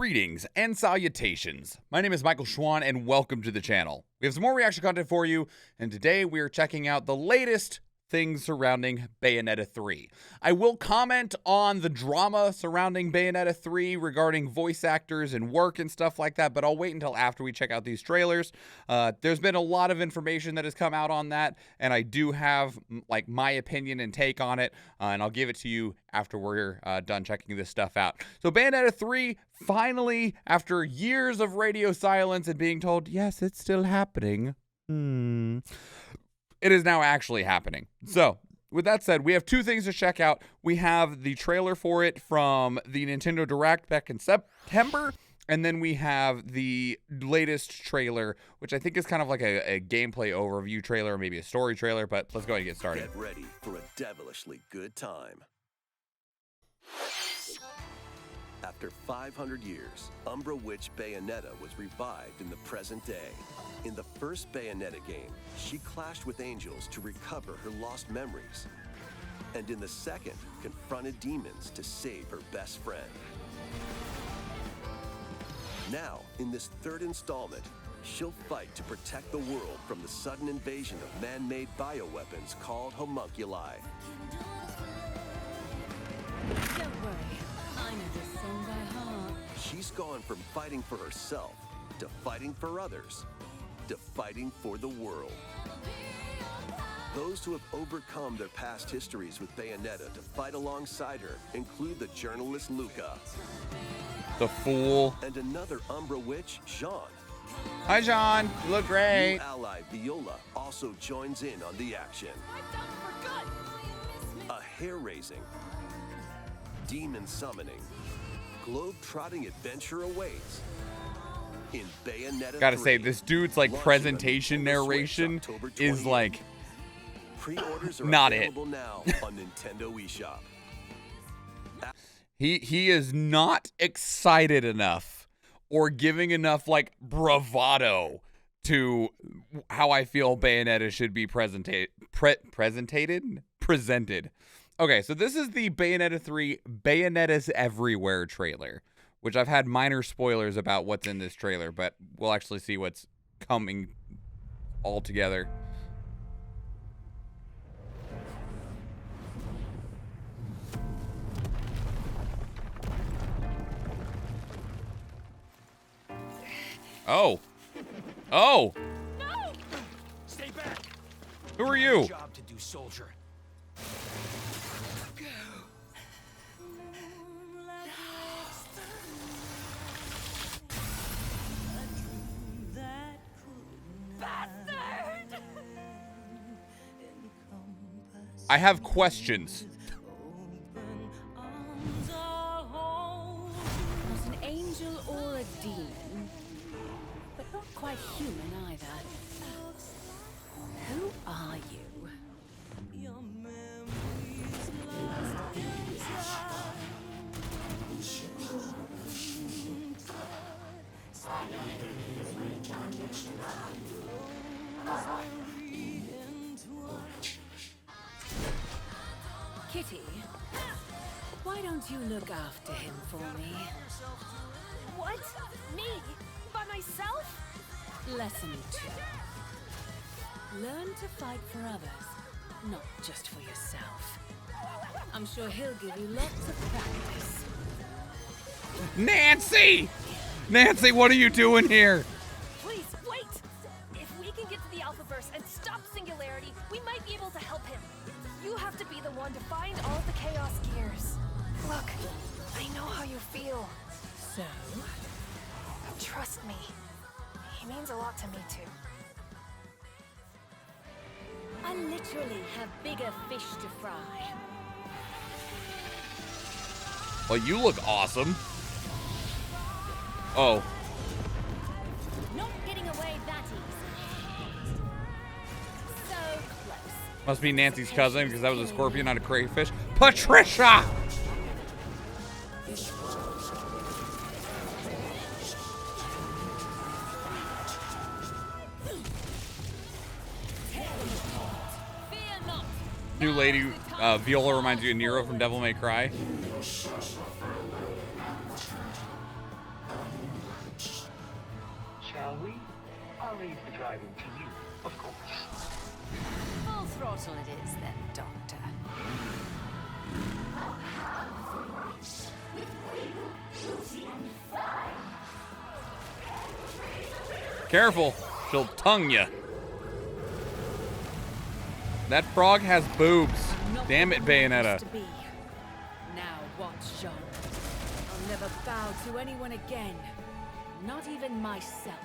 Greetings and salutations. My name is Michael Schwahn and welcome to the channel. We have some more reaction content for you, and today we are checking out the latest things surrounding Bayonetta 3. I will comment on the drama surrounding Bayonetta 3 regarding voice actors and work and stuff like that, but I'll wait until after we check out these trailers. There's been a lot of information that has come out on that, and I do have like my opinion and take on it, and I'll give it to you after we're done checking this stuff out. So Bayonetta 3, finally, after years of radio silence and being told, yes, it's still happening, it is now actually happening. So, with that said, we have two things to check out. We have the trailer for it from the Nintendo Direct back in September, and then we have the latest trailer, which I think is kind of like a gameplay overview trailer, maybe a story trailer, but let's go ahead and get started. Get ready for a devilishly good time. After 500 years, Umbra Witch Bayonetta was revived in the present day. In the first Bayonetta game, she clashed with angels to recover her lost memories. And in the second, confronted demons to save her best friend. Now, in this third installment, she'll fight to protect the world from the sudden invasion of man-made bioweapons called homunculi. Don't worry, I know this song by heart. She's gone from fighting for herself to fighting for others to fighting for the world. Those who have overcome their past histories with Bayonetta to fight alongside her include the journalist Luca. The Fool. And another Umbra witch, Jean. Hi, John. You look great. New ally Viola also joins in on the action. A hair-raising, demon summoning, globe-trotting adventure awaits. In Bayonetta Gotta 3, say, this dude's like presentation narration is like Pre-orders are not it. available now on Nintendo eShop. He is not excited enough or giving enough like bravado to how I feel Bayonetta should be presented. Okay, so this is the Bayonetta 3 Bayonetta's Everywhere trailer, which I've had minor spoilers about what's in this trailer, but we'll actually see what's coming all together. Oh. Oh. No! Stay back. Who are you? Job to do, soldier. Bastard! I have questions. Not an angel or a demon, but not quite human either. Who are you? Kitty, why don't you look after him for me? What? Me? By myself? Lesson 2. Learn to fight for others, not just for yourself. I'm sure he'll give you lots of practice. Nancy! Nancy, what are you doing here? Please, wait! If we can get to the Alphaverse and stop Singularity, we might be able to help him. You have to be the one to find all the Chaos Gears. Look, I know how you feel. So? Trust me. He means a lot to me, too. I literally have bigger fish to fry. Well, you look awesome. Oh. Not getting away that easy. So close. Must be Nancy's cousin because that was a scorpion, not a crayfish. Patricia! New lady, Viola reminds you of Nero from Devil May Cry. we? I'll leave the driving to you, of course. Full throttle it is then, Doctor. Careful, she'll tongue you. That frog has boobs. Not Damn it, what I Bayonetta. used to be. Now watch, Jean. I'll never bow to anyone again. Not even myself.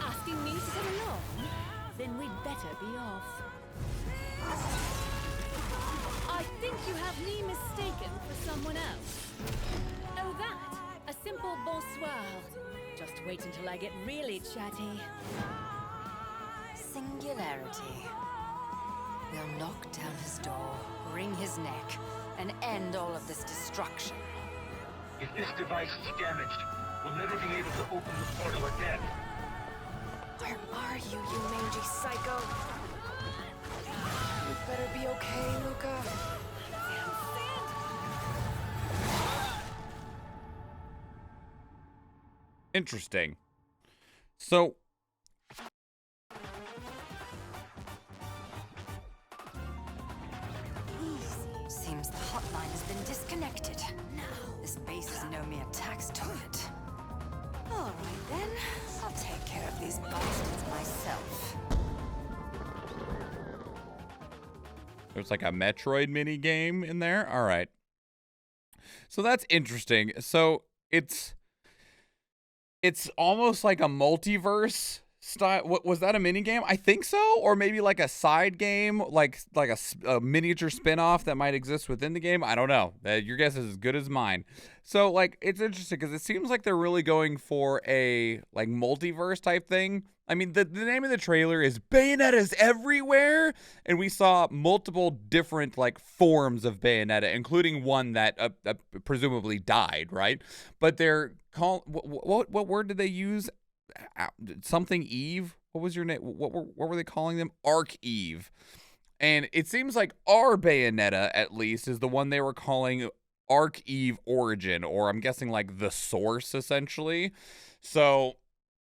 Asking me to come along? Then we'd better be off. I think you have me mistaken for someone else. Oh, that? A simple bonsoir. Just wait until I get really chatty. Singularity. We'll knock down his door, wring his neck, and end all of this destruction. If this device is damaged, we'll never be able to open the portal again. Where are you, you mangy psycho? You better be okay, Luca. Interesting. So, Seems the hotline has been disconnected. This base is no mere tax toilet. All right then, I'll take care of these bastards myself. there's like a Metroid mini game in there. All right. So that's interesting. So it's almost like a multiverse style. What was that, a mini game? I think so, or maybe like a side game, like a miniature spin-off that might exist within the game. I don't know. Your guess is as good as mine. So like it's interesting because it seems like they're really going for a like multiverse type thing. I mean, the name of the trailer is Bayonetta's Everywhere, and we saw multiple different like forms of Bayonetta, including one that presumably died, right? But they're called what word did they use? Something Eve. What was your name? What were they calling them? Arc Eve. And it seems like our Bayonetta, at least, is the one they were calling Arc Eve Origin, or I'm guessing like the source, essentially. So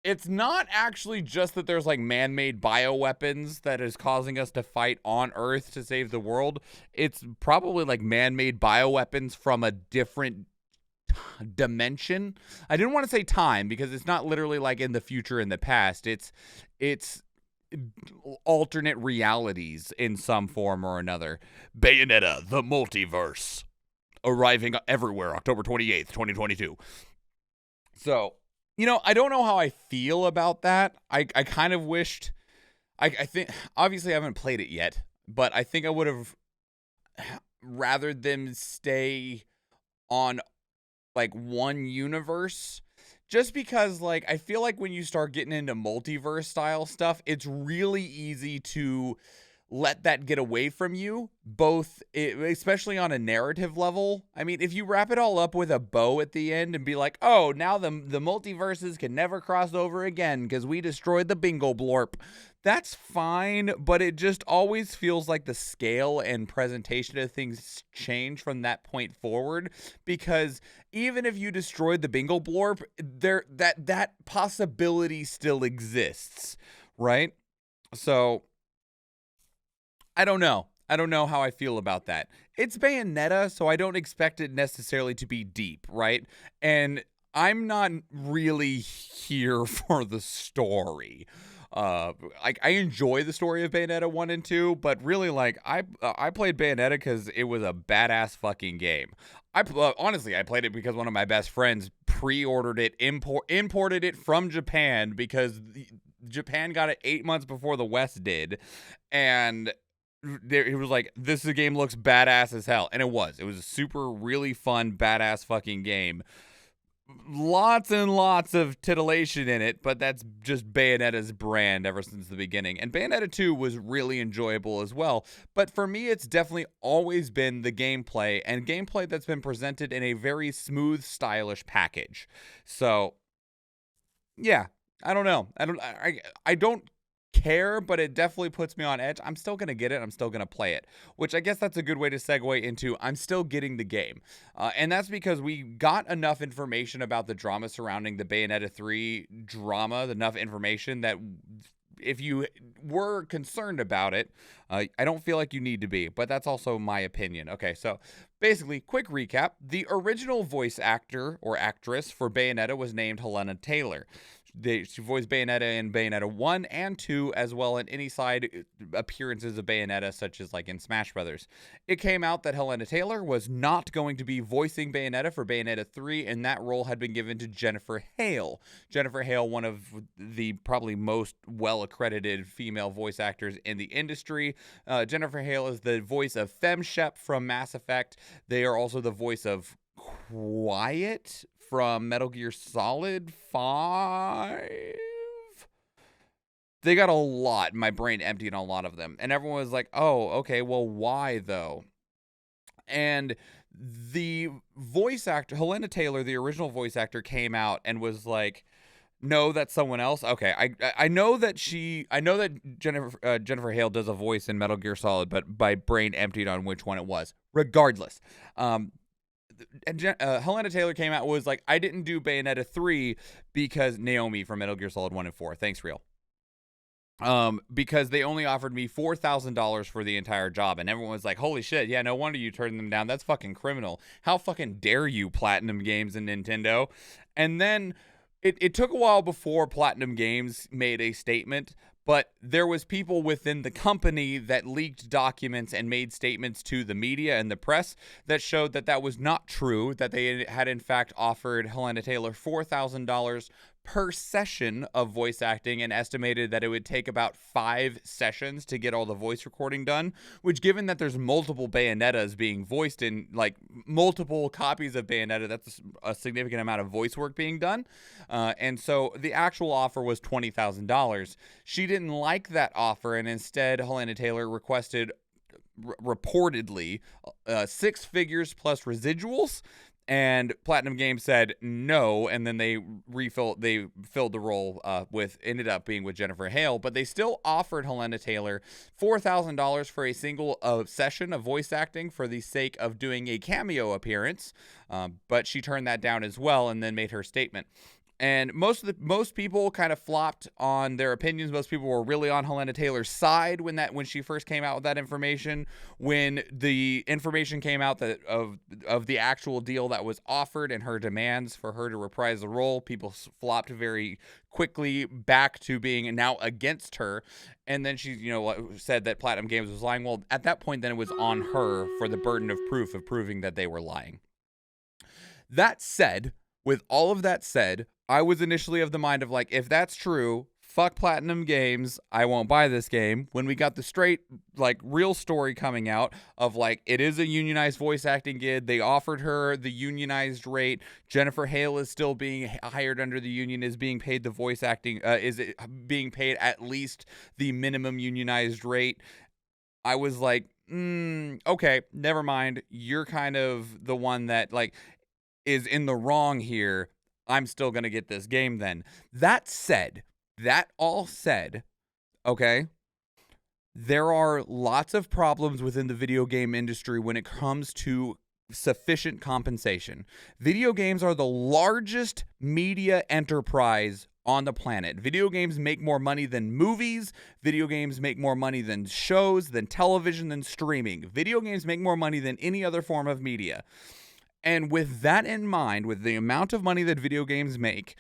it's not actually just that there's like man-made bioweapons that is causing us to fight on Earth to save the world. It's probably like man-made bioweapons from a different dimension. I didn't want to say time because it's not literally like in the future, in the past. It's alternate realities in some form or another. Bayonetta, the multiverse, arriving everywhere, October 28th, 2022. So, you know, I don't know how I feel about that. I kind of wished, I think, obviously I haven't played it yet, but I think I would have rather them stay on like one universe, just because like I feel like when you start getting into multiverse style stuff, it's really easy to let that get away from you, especially on a narrative level. I mean, if you wrap it all up with a bow at the end and be like, oh, now the multiverses can never cross over again because we destroyed the bingo blorp, that's fine, but it just always feels like the scale and presentation of things change from that point forward, because even if you destroyed the bingo blorp, that possibility still exists, right? So I don't know. I don't know how I feel about that. It's Bayonetta, so I don't expect it necessarily to be deep, right? And I'm not really here for the story. I enjoy the story of Bayonetta 1 and 2, but really, like, I played Bayonetta because it was a badass fucking game. Honestly, I played it because one of my best friends pre-ordered it, imported it from Japan, because Japan got it 8 months before the West did, and it was like, this game looks badass as hell, and it was a super really fun badass fucking game. Lots and lots of titillation in it, but that's just Bayonetta's brand ever since the beginning. And Bayonetta 2 was really enjoyable as well, but for me it's definitely always been the gameplay, and gameplay that's been presented in a very smooth, stylish package. So yeah, I don't know. I don't care, but it definitely puts me on edge. I'm still going to get it. I'm still going to play it, which I guess that's a good way to segue into I'm still getting the game. And that's because we got enough information about the drama surrounding the Bayonetta 3 drama, enough information that if you were concerned about it, I don't feel like you need to be, but that's also my opinion. Okay, so basically, quick recap. The original voice actor or actress for Bayonetta was named Helena Taylor. She voiced Bayonetta in Bayonetta 1 and 2, as well in any side appearances of Bayonetta, such as like in Smash Brothers. It came out that Helena Taylor was not going to be voicing Bayonetta for Bayonetta 3, and that role had been given to Jennifer Hale. Jennifer Hale, one of the probably most well-accredited female voice actors in the industry. Jennifer Hale is the voice of Femshep from Mass Effect. They are also the voice of Quiet from Metal Gear Solid 5. They got a lot. My brain emptied on a lot of them. And everyone was like, oh, okay, well, why though? And the voice actor, Helena Taylor, the original voice actor, came out and was like, no, that's someone else. Okay, I know that Jennifer Hale does a voice in Metal Gear Solid, but my brain emptied on which one it was. Regardless, Helena Taylor came out and was like, I didn't do Bayonetta 3 because Naomi from Metal Gear Solid 1 and 4. Thanks, Real. Because they only offered me $4,000 for the entire job, and everyone was like, holy shit, yeah, no wonder you turned them down. That's fucking criminal. How fucking dare you, Platinum Games and Nintendo? And then it took a while before Platinum Games made a statement, but there was people within the company that leaked documents and made statements to the media and the press that showed that that was not true, that they had in fact offered Helena Taylor $4,000 per session of voice acting and estimated that it would take about 5 sessions to get all the voice recording done, which, given that there's multiple Bayonettas being voiced in, like, multiple copies of Bayonetta, that's a significant amount of voice work being done. And so the actual offer was $20,000. She didn't like that offer, and instead Helena Taylor requested reportedly 6 figures plus residuals. And Platinum Games said no, and then they filled the role ended up being with Jennifer Hale, but they still offered Helena Taylor $4,000 for a single session of voice acting for the sake of doing a cameo appearance, but she turned that down as well and then made her statement. And most people kind of flopped on their opinions. Most people were really on Helena Taylor's side when she first came out with that information. When the information came out that of the actual deal that was offered and her demands for her to reprise the role, people flopped very quickly back to being now against her. And then she, said that Platinum Games was lying. Well, at that point, then it was on her for the burden of proof of proving that they were lying. That said, with all of that said, I was initially of the mind of like, if that's true, fuck Platinum Games, I won't buy this game. When we got the straight, like, real story coming out of like, it is a unionized voice acting gig. They offered her the unionized rate. Jennifer Hale is still being hired under the union, is being paid the voice acting, being paid at least the minimum unionized rate. I was like, okay, never mind. You're kind of the one that like is in the wrong here. I'm still going to get this game then. That all said, okay, there are lots of problems within the video game industry when it comes to sufficient compensation. Video games are the largest media enterprise on the planet. Video games make more money than movies. Video games make more money than shows, than television, than streaming. Video games make more money than any other form of media. And with that in mind, with the amount of money that video games make,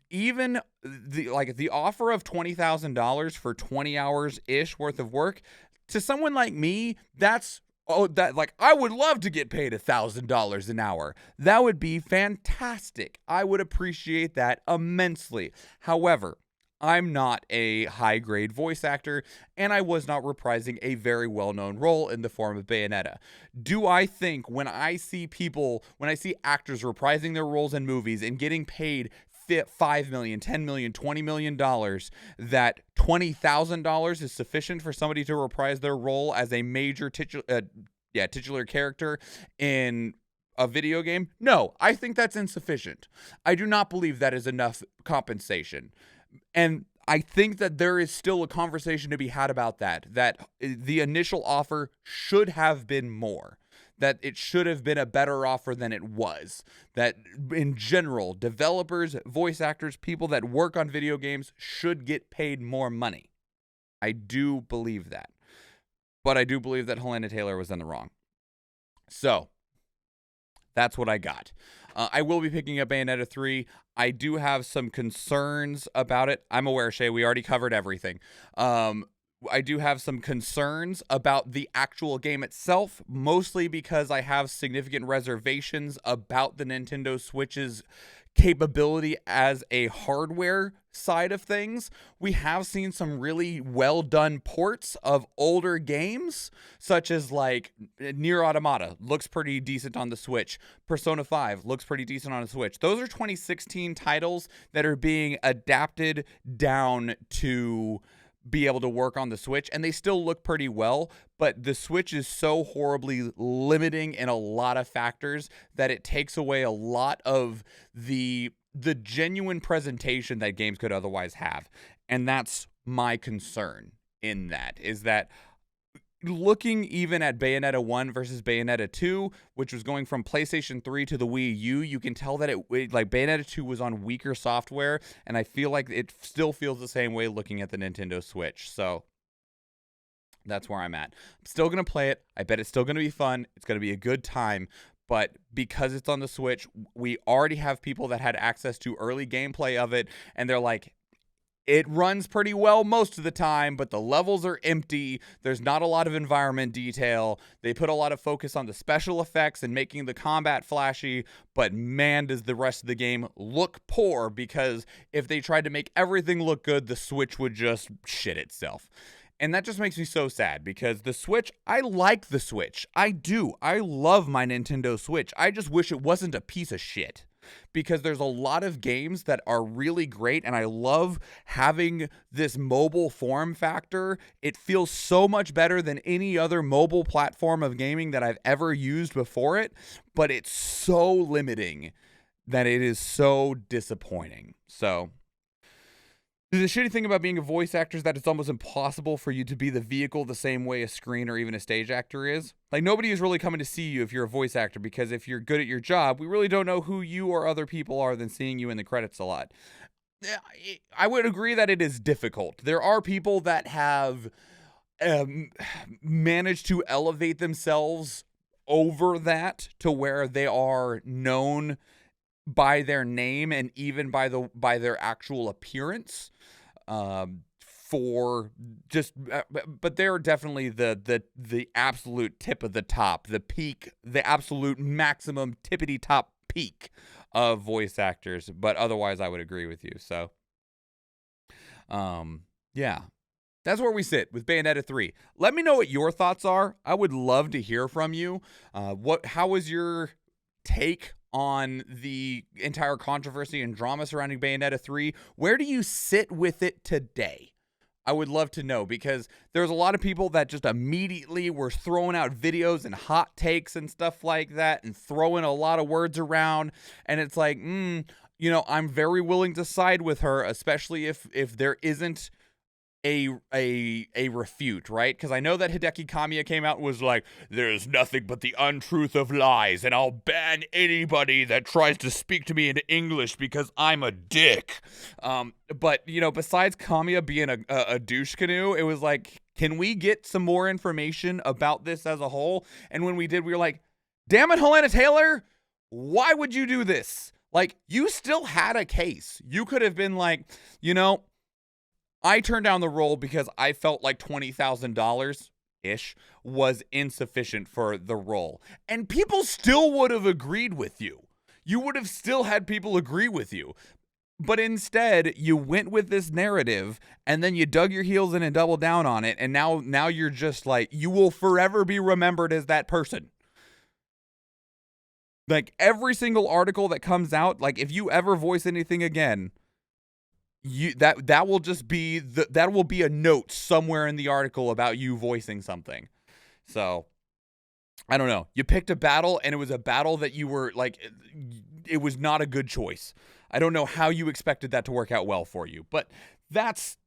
even the offer of $20,000 for 20 hours ish worth of work, to someone like me, I would love to get paid $1,000 an hour. That would be fantastic. I would appreciate that immensely. However, I'm not a high-grade voice actor, and I was not reprising a very well-known role in the form of Bayonetta. Do I think when I see actors reprising their roles in movies and getting paid $5 million, $10 million, $20 million, that $20,000 is sufficient for somebody to reprise their role as a major titular character in a video game? No, I think that's insufficient. I do not believe that is enough compensation. And I think that there is still a conversation to be had about that the initial offer should have been more, that it should have been a better offer than it was, that in general, developers, voice actors, people that work on video games should get paid more money. I do believe that. But I do believe that Helena Taylor was in the wrong. So, that's what I got. I will be picking up Bayonetta 3. I do have some concerns about it. I'm aware, Shay, we already covered everything. I do have some concerns about the actual game itself, mostly because I have significant reservations about the Nintendo Switch's capability as a hardware side of things. We have seen some really well done ports of older games, such as like Nier Automata looks pretty decent on the Switch. Persona 5 looks pretty decent on the Switch. Those are 2016 titles that are being adapted down to be able to work on the Switch, and they still look pretty well, but the Switch is so horribly limiting in a lot of factors that it takes away a lot of the genuine presentation that games could otherwise have. And that's my concern in that, is that looking even at Bayonetta 1 versus Bayonetta 2, which was going from PlayStation 3 to the Wii U, you can tell that it like Bayonetta 2 was on weaker software, and I feel like it still feels the same way looking at the Nintendo Switch. So that's where I'm at. I'm still going to play it. I bet it's still going to be fun. It's going to be a good time. But because it's on the Switch, we already have people that had access to early gameplay of it, and they're like, it runs pretty well most of the time, but the levels are empty. There's not a lot of environment detail. They put a lot of focus on the special effects and making the combat flashy, but man, does the rest of the game look poor, because if they tried to make everything look good, the Switch would just shit itself. And that just makes me so sad, because the Switch, I like the Switch. I do. I love my Nintendo Switch. I just wish it wasn't a piece of shit, because there's a lot of games that are really great, and I love having this mobile form factor. It feels so much better than any other mobile platform of gaming that I've ever used before it, but it's so limiting that it is so disappointing. So the shitty thing about being a voice actor is that it's almost impossible for you to be the vehicle the same way a screen or even a stage actor is. Like, nobody is really coming to see you if you're a voice actor, because if you're good at your job, we really don't know who you or other people are than seeing you in the credits a lot. I would agree that it is difficult. There are people that have managed to elevate themselves over that to where they are known by their name and even by their actual appearance, for just, but they're definitely the absolute tip of the top, the peak, the absolute maximum tippity top peak of voice actors. But otherwise, I would agree with you. So, yeah. That's where we sit with Bayonetta 3. Let me know what your thoughts are. I would love to hear from you. How was your take on the entire controversy and drama surrounding Bayonetta 3? Where do you sit with it today? I would love to know, because there's a lot of people that just immediately were throwing out videos and hot takes and stuff like that and throwing a lot of words around. And it's like, I'm very willing to side with her, especially if there isn't a refute, right? Because I know that Hideki Kamiya came out and was like, there's nothing but the untruth of lies, and I'll ban anybody that tries to speak to me in English because I'm a dick. But besides Kamiya being a douche canoe, it was like, can we get some more information about this as a whole? And when we did, we were like, damn it, Helena Taylor, why would you do this? Like, you still had a case. You could have been like, I turned down the role because I felt like $20,000-ish was insufficient for the role. And people still would have agreed with you. You would have still had people agree with you. But instead, you went with this narrative, and then you dug your heels in and doubled down on it, and now you're just like, you will forever be remembered as that person. Like, every single article that comes out, like, if you ever voice anything again, that will just be that will be a note somewhere in the article about you voicing something. So I don't know. You picked a battle, and it was a battle that you were like, it was not a good choice. I don't know how you expected that to work out well for you, but that's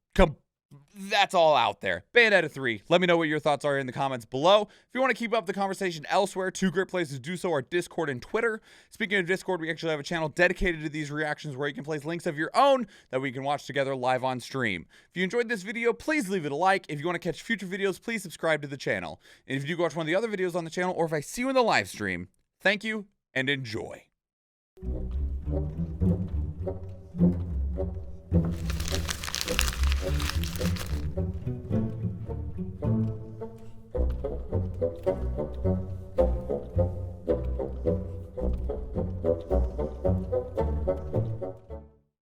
all out there. Bayonetta 3. Let me know what your thoughts are in the comments below. If you want to keep up the conversation elsewhere, two great places to do so are Discord and Twitter. Speaking of Discord, we actually have a channel dedicated to these reactions where you can place links of your own that we can watch together live on stream. If you enjoyed this video, please leave it a like. If you want to catch future videos, please subscribe to the channel. And if you do go watch one of the other videos on the channel, or if I see you in the live stream, thank you and enjoy.